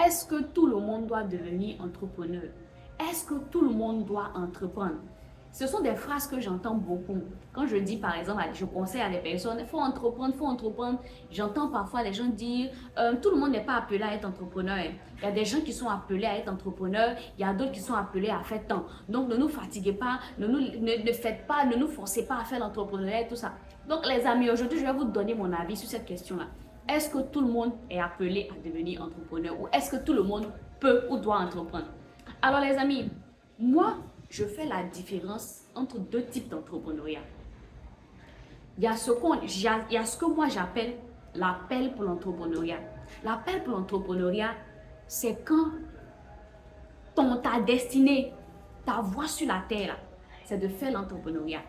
Est-ce que tout le monde doit devenir entrepreneur? Est-ce que tout le monde doit entreprendre? Ce sont des phrases que j'entends beaucoup. Quand je dis par exemple, je conseille à des personnes, il faut entreprendre, il faut entreprendre. J'entends parfois les gens dire, tout le monde n'est pas appelé à être entrepreneur. Il y a des gens qui sont appelés à être entrepreneurs, il y a d'autres qui sont appelés à faire tant. Donc ne nous fatiguez pas, ne faites pas, ne nous forcez pas à faire l'entrepreneuriat et tout ça. Donc les amis, aujourd'hui je vais vous donner mon avis sur cette question-là. Est-ce que tout le monde est appelé à devenir entrepreneur ou est-ce que tout le monde peut ou doit entreprendre? Alors les amis, moi, je fais la différence entre deux types d'entrepreneuriat. Il y a ce que moi j'appelle l'appel pour l'entrepreneuriat. L'appel pour l'entrepreneuriat, c'est quand ta destinée, ta voie sur la terre, c'est de faire l'entrepreneuriat.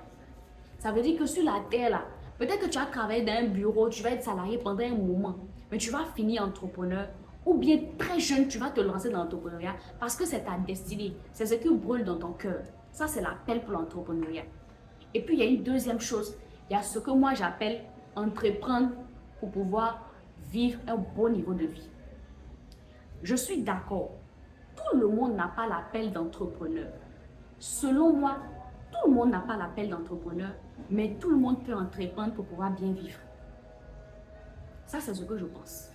Ça veut dire que sur la terre, là, peut-être que tu as travaillé dans un bureau, tu vas être salarié pendant un moment, mais tu vas finir entrepreneur. Ou bien très jeune, tu vas te lancer dans l'entrepreneuriat parce que c'est ta destinée. C'est ce qui brûle dans ton cœur. Ça, c'est l'appel pour l'entrepreneuriat. Et puis, il y a une deuxième chose. Il y a ce que moi, j'appelle entreprendre pour pouvoir vivre un bon niveau de vie. Je suis d'accord. Tout le monde n'a pas l'appel d'entrepreneur. Selon moi, tout le monde n'a pas l'appel d'entrepreneur, mais tout le monde peut entreprendre pour pouvoir bien vivre. Ça, c'est ce que je pense.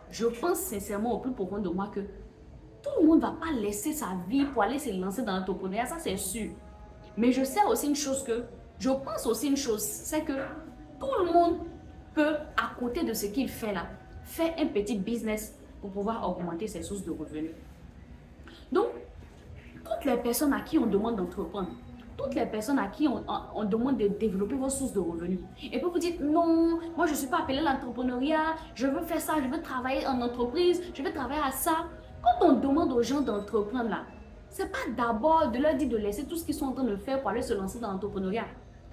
Je pense sincèrement au plus profond de moi que tout le monde ne va pas laisser sa vie pour aller se lancer dans l'entrepreneuriat, ça c'est sûr. Mais je sais aussi une chose je pense aussi une chose, c'est que tout le monde peut, à côté de ce qu'il fait là, faire un petit business pour pouvoir augmenter ses sources de revenus. Donc, toutes les personnes à qui on demande d'entreprendre, toutes les personnes à qui on demande de développer vos sources de revenus. Et puis vous dites, non, moi je ne suis pas appelé à l'entrepreneuriat, je veux faire ça, je veux travailler en entreprise, je veux travailler à ça. Quand on demande aux gens d'entreprendre là, ce n'est pas d'abord de leur dire de laisser tout ce qu'ils sont en train de faire pour aller se lancer dans l'entrepreneuriat.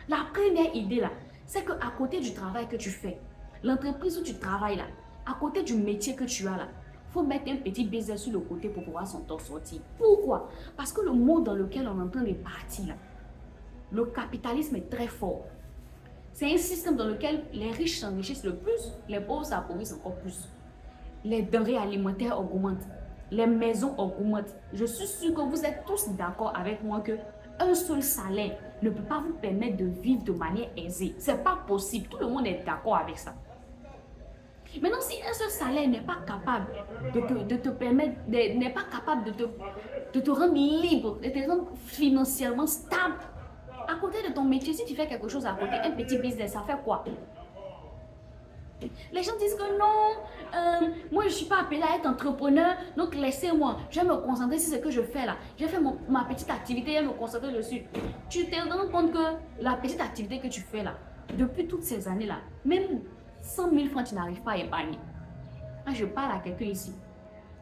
La première idée là, c'est qu'à côté du travail que tu fais, l'entreprise où tu travailles là, à côté du métier que tu as là, il faut mettre un petit business sur le côté pour pouvoir s'en sortir. Pourquoi? Parce que le monde dans lequel on est en train de partir là, le capitalisme est très fort. C'est un système dans lequel les riches s'enrichissent le plus, les pauvres s'appauvrissent encore plus. Les denrées alimentaires augmentent, les maisons augmentent. Je suis sûre que vous êtes tous d'accord avec moi que un seul salaire ne peut pas vous permettre de vivre de manière aisée. Ce n'est pas possible, tout le monde est d'accord avec ça. Maintenant, si un seul salaire n'est pas capable de te permettre, n'est pas capable de te rendre libre, de te rendre financièrement stable, à côté de ton métier, si tu fais quelque chose à côté, un petit business, ça fait quoi? Les gens disent que non, moi je ne suis pas appelée à être entrepreneur, donc laissez-moi, je vais me concentrer sur ce que je fais là. Je vais faire ma petite activité, je vais me concentrer dessus. Tu te rends compte que la petite activité que tu fais là, depuis toutes ces années là, même 100 000 francs, tu n'arrives pas à épargner. Quand je parle à quelqu'un ici,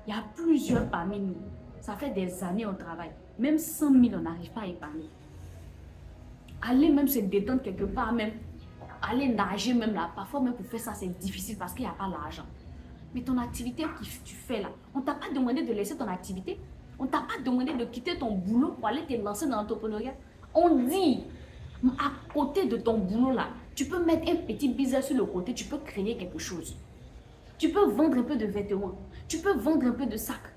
il y a plusieurs parmi nous, ça fait des années au travail, même 100 000, on n'arrive pas à épargner. Aller même se détendre quelque part, même aller nager même là, parfois même pour faire ça c'est difficile parce qu'il n'y a pas l'argent. Mais ton activité que tu fais là, on ne t'a pas demandé de laisser ton activité, on ne t'a pas demandé de quitter ton boulot pour aller te lancer dans l'entrepreneuriat. On dit, à côté de ton boulot là, tu peux mettre un petit business sur le côté, tu peux créer quelque chose. Tu peux vendre un peu de vêtements, tu peux vendre un peu de sacs,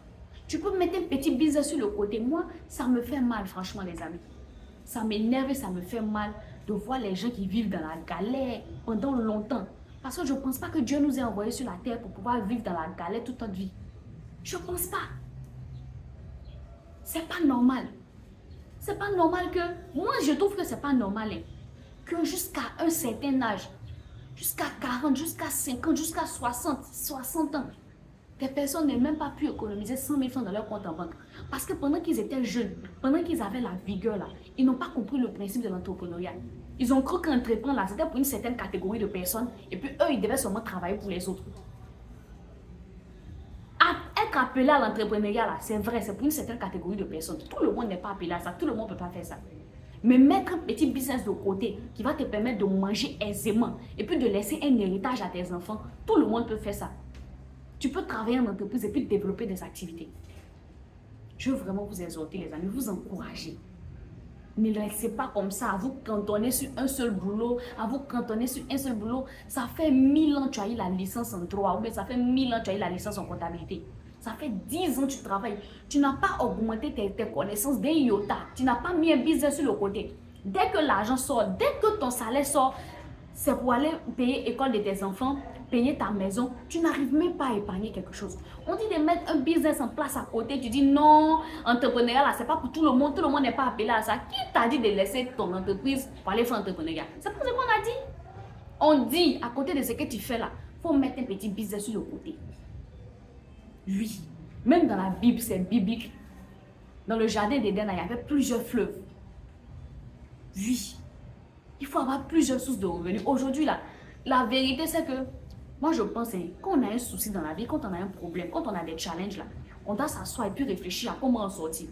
tu peux mettre un petit business sur le côté. Moi, ça me fait mal franchement les amis. Ça m'énerve et ça me fait mal de voir les gens qui vivent dans la galère pendant longtemps. Parce que je ne pense pas que Dieu nous ait envoyés sur la terre pour pouvoir vivre dans la galère toute notre vie. Je ne pense pas. C'est pas normal. C'est pas normal que... Moi, je trouve que c'est pas normal. Que jusqu'à un certain âge, jusqu'à 40, jusqu'à 50, jusqu'à 60 ans, des personnes n'ont même pas pu économiser 100 000 francs dans leur compte en banque. Parce que pendant qu'ils étaient jeunes, pendant qu'ils avaient la vigueur là, ils n'ont pas compris le principe de l'entrepreneuriat. Ils ont cru qu'entreprendre là, c'était pour une certaine catégorie de personnes et puis eux, ils devaient seulement travailler pour les autres. Être appelé à l'entrepreneuriat là, c'est vrai, c'est pour une certaine catégorie de personnes. Tout le monde n'est pas appelé à ça, tout le monde ne peut pas faire ça. Mais mettre un petit business de côté qui va te permettre de manger aisément et puis de laisser un héritage à tes enfants, tout le monde peut faire ça. Tu peux travailler en entreprise et puis développer des activités. Je veux vraiment vous exhorter les amis, vous encourager. Ne laissez pas comme ça, à vous cantonner sur un seul boulot, à vous cantonner sur un seul boulot. Ça fait 1000 ans que tu as eu la licence en droit, ou bien ça fait 1000 ans que tu as eu la licence en comptabilité. Ça fait 10 ans que tu travailles. Tu n'as pas augmenté tes connaissances d'un iota. Tu n'as pas mis un business sur le côté. Dès que l'argent sort, dès que ton salaire sort, c'est pour aller payer l'école de tes enfants, payer ta maison. Tu n'arrives même pas à épargner quelque chose. On dit de mettre un business en place à côté. Tu dis non, entrepreneuriat là, c'est pas pour tout le monde. Tout le monde n'est pas appelé à ça. Qui t'a dit de laisser ton entreprise pour aller faire entrepreneuriat? C'est pas ce qu'on a dit. On dit, à côté de ce que tu fais là, il faut mettre un petit business sur le côté. Oui, même dans la Bible, c'est biblique. Dans le jardin d'Éden, il y avait plusieurs fleuves. Oui, il faut avoir plusieurs sources de revenus. Aujourd'hui, là, la vérité, c'est que moi, je pense que quand on a un souci dans la vie, quand on a un problème, quand on a des challenges, là, on doit s'asseoir et puis réfléchir à comment en sortir.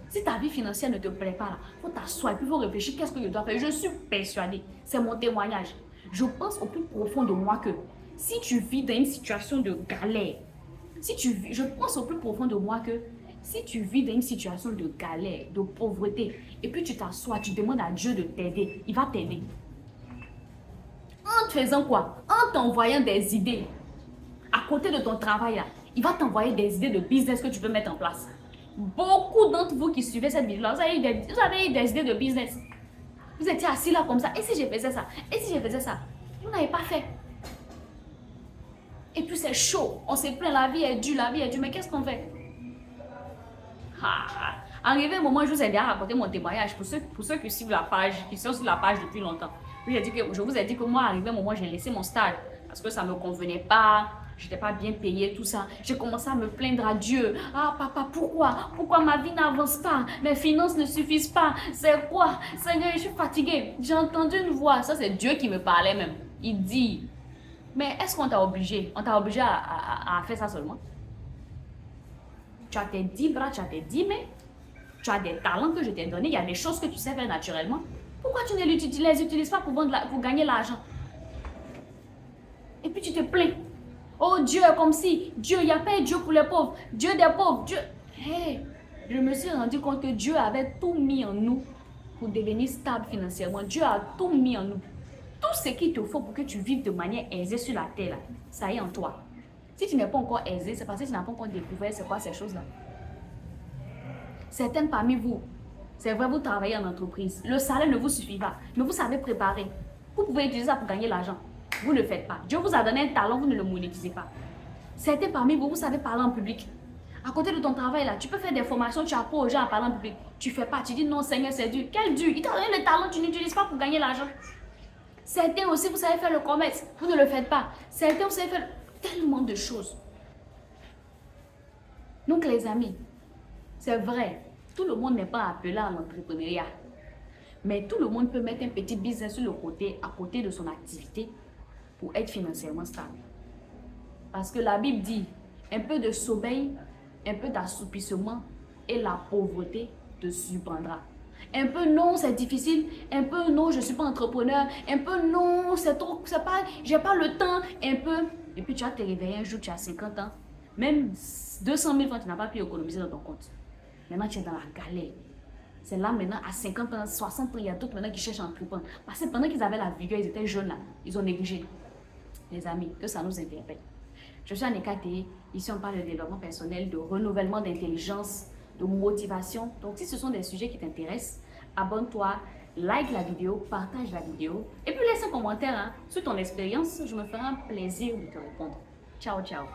Si ta vie financière ne te plaît pas, là, il faut t'asseoir et puis il faut réfléchir qu'est-ce que je dois faire. Je suis persuadée, c'est mon témoignage. Je pense au plus profond de moi que si tu vis dans une situation de galère, je pense au plus profond de moi que si tu vis dans une situation de galère, de pauvreté, et puis tu t'assois, tu demandes à Dieu de t'aider, il va t'aider. En te faisant quoi? En t'envoyant des idées à côté de ton travail, là, il va t'envoyer des idées de business que tu peux mettre en place. Beaucoup d'entre vous qui suivez cette vidéo-là, vous avez eu des idées de business. Vous étiez assis là comme ça, et si je faisais ça? Et si je faisais ça? Vous n'avez pas fait. Et puis c'est chaud, on se plaint, la vie est dure, mais qu'est-ce qu'on fait? Arrivé un moment, je vous ai déjà raconté mon témoignage pour ceux qui suivent la page, qui sont sur la page depuis longtemps. Je vous ai dit que moi, arrivé un moment, j'ai laissé mon stage parce que ça ne me convenait pas, je n'étais pas bien payée, tout ça. J'ai commencé à me plaindre à Dieu. Ah papa, pourquoi ma vie n'avance pas? Mes finances ne suffisent pas. C'est quoi? Seigneur, je suis fatiguée. J'ai entendu une voix, ça c'est Dieu qui me parlait même. Il dit, mais est-ce qu'on t'a obligé? On t'a obligé à faire ça seulement? Tu as tes 10 bras, tu as tes 10 mains, tu as des talents que je t'ai donnés, il y a des choses que tu sais faire naturellement. Pourquoi tu ne les utilises pas pour gagner l'argent? Et puis tu te plains. Oh Dieu, comme si Dieu, il n'y a pas Dieu pour les pauvres, Dieu des pauvres, Dieu. Hey, je me suis rendu compte que Dieu avait tout mis en nous pour devenir stable financièrement. Dieu a tout mis en nous. Tout ce qu'il te faut pour que tu vives de manière aisée sur la terre, là, ça y est en toi. Si tu n'es pas encore aisé, c'est parce que tu n'as pas encore découvert c'est quoi ces choses-là. Certaines parmi vous, c'est vrai, vous travaillez en entreprise. Le salaire ne vous suffit pas, mais vous savez préparer. Vous pouvez utiliser ça pour gagner l'argent. Vous ne le faites pas. Dieu vous a donné un talent, vous ne le monétisez pas. Certains parmi vous, vous savez parler en public. À côté de ton travail, là, tu peux faire des formations, tu apprends aux gens à parler en public. Tu ne fais pas, tu dis non Seigneur, c'est dur. Quel dur? Il t'a donné le talent, tu n'utilises pas pour gagner l'argent. Certains aussi, vous savez faire le commerce, vous ne le faites pas. Certains, vous savez faire tellement de choses. Donc les amis, c'est vrai, tout le monde n'est pas appelé à l'entrepreneuriat. Mais tout le monde peut mettre un petit business sur le côté, à côté de son activité, pour être financièrement stable. Parce que la Bible dit, un peu de sommeil, un peu d'assoupissement et la pauvreté te surprendra. Un peu non, c'est difficile. Un peu non, je ne suis pas entrepreneur. Un peu non, c'est trop, c'est pas, j'ai pas le temps. Un peu. Et puis tu vas te réveiller un jour, tu as 50 ans. Même 200 000 francs, tu n'as pas pu économiser dans ton compte. Maintenant, tu es dans la galère. C'est là maintenant, à 50 ans, 60 ans, il y a d'autres maintenant qui cherchent à entreprendre. Parce que pendant qu'ils avaient la vigueur, ils étaient jeunes là. Ils ont négligé. Les amis, que ça nous interpelle. Je suis Annika Théé. Ici, on parle de développement personnel, de renouvellement d'intelligence, de motivation. Donc, si ce sont des sujets qui t'intéressent, abonne-toi, like la vidéo, partage la vidéo. Et puis, laisse un commentaire sur ton expérience. Je me ferai un plaisir de te répondre. Ciao, ciao.